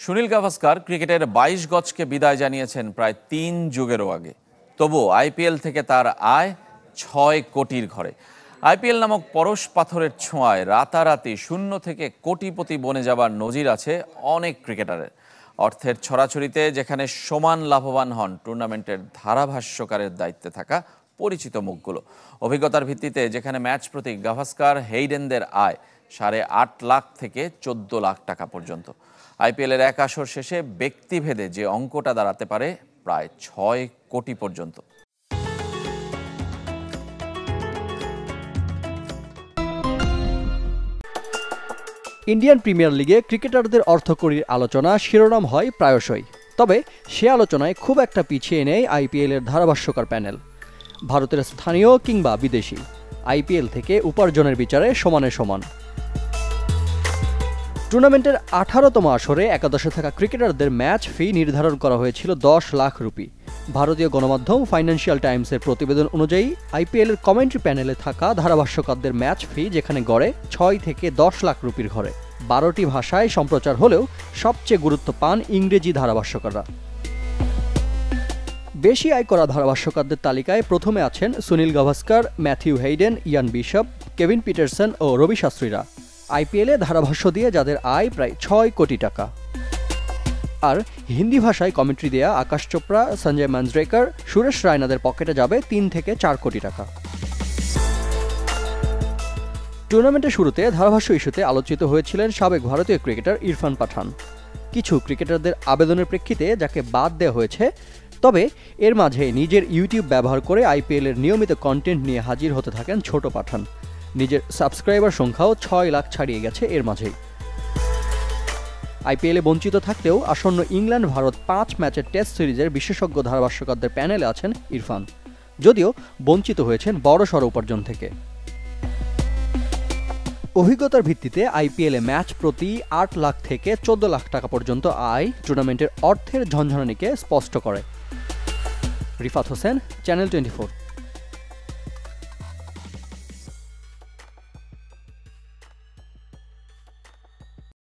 সুনীল গাভাস্কার ক্রিকেটের ২২ গজকে বিদায় জানিয়েছেন প্রায় ৩ যুগেরও আগে। তবু আইপিএল থেকে তার আয় ৬ কোটির ঘরে। আইপিএল নামক পরশ পাথরের ছোঁয়ায় রাতারাতি শূন্য থেকে কোটিপতি বনে যাবার নজির আছে অনেক ক্রিকেটারের। অর্থের ছড়াছড়িতে যেখানে সমান লাভবান হন টুর্নামেন্টের ধারাভাষ্যকারের দায়িত্বে থাকা পরিচিত মুখগুলো। অভিজ্ঞতার ভিত্তিতে যেখানে ম্যাচ প্রতি গাভাস্কার হেইডেনদের আয় ৮.৫ লাখ থেকে ১৪ লাখ টাকা পর্যন্ত। আইপিএলের এক আসর শেষে ব্যক্তিভেদে যে অঙ্কটা দাঁড়াতে পারে প্রায় ৬ কোটি পর্যন্ত। ইন্ডিয়ান প্রিমিয়ার লিগে ক্রিকেটারদের অর্থকড়ির আলোচনা শিরোনাম হয় প্রায়শই। তবে সে আলোচনায় খুব একটা পিছিয়ে নেই আইপিএলের ধারাভাষ্যকার প্যানেল। ভারতের স্থানীয় কিংবা বিদেশি, আইপিএল থেকে উপার্জনের বিচারে সমানে সমান। টুর্নামেন্টের ১৮তম আসরে একাদশে থাকা ক্রিকেটারদের ম্যাচ ফি নির্ধারণ করা হয়েছিল ১০ লাখ রুপি। ভারতীয় গণমাধ্যম ফাইন্যান্সিয়াল টাইমসের প্রতিবেদন অনুযায়ী আইপিএলের কমেন্ট্রি প্যানেলে থাকা ধারাভাষ্যকারদের ম্যাচ ফি যেখানে গড়ে ৬ থেকে ১০ লাখ রুপির ঘরে। ১২টি ভাষায় সম্প্রচার হলেও সবচেয়ে গুরুত্ব পান ইংরেজি ধারাভাষ্যকাররা। বেশি আয় করা ধারাভাষ্যকারদের তালিকায় প্রথমে আছেন Sunil Gavaskar, Matthew Hayden, Ian Bishop, Kevin Pietersen ও রবি শাস্ত্রীরা। আইপিএলে ধারাভাষ্য দিয়ে যাদের আয় প্রায় ৬ কোটি টাকা। আর হিন্দি ভাষায় কমেন্ট্রি দেয়া আকাশ চোপড়া, সঞ্জয় মাঞ্জরেকর, সুরেশ রায়নাদের পকেটে যাবে ৩ থেকে ৪ কোটি টাকা। টুর্নামেন্টের শুরুতে ধারাভাষ্য ইস্যুতে আলোচিত হয়েছিলেন সাবেক ভারতীয় ক্রিকেটার ইরফান পাঠান। কিছু ক্রিকেটারদের আবেদনের প্রেক্ষিতে যাকে বাদ দেওয়া হয়েছে, তবে এর মাঝে নিজের ইউটিউব ব্যবহার করে আইপিএলের নিয়মিত কন্টেন্ট নিয়ে হাজির হতে থাকেন ছোট পাঠান। নিজের সাবস্ক্রাইবার সংখ্যাও ৬ লাখ ছাড়িয়ে গেছে এর মাঝেই। আইপিএলে বঞ্চিত থাকতেও আসন্ন ইংল্যান্ড ভারত ৫ ম্যাচের টেস্ট সিরিজের বিশেষজ্ঞ ধারাভাষ্যকারদের প্যানেলে আছেন ইরফান, যদিও বঞ্চিত হয়েছেন বড়সড় উপার্জন থেকে। অভিজ্ঞতার ভিত্তিতে আইপিএলে ম্যাচ প্রতি ৮ লাখ থেকে ১৪ লাখ টাকা পর্যন্ত আয় টুর্নামেন্টের অর্থের ঝনঝনানিকে স্পষ্ট করে। রিফাত হোসেন, চ্যানেল 24।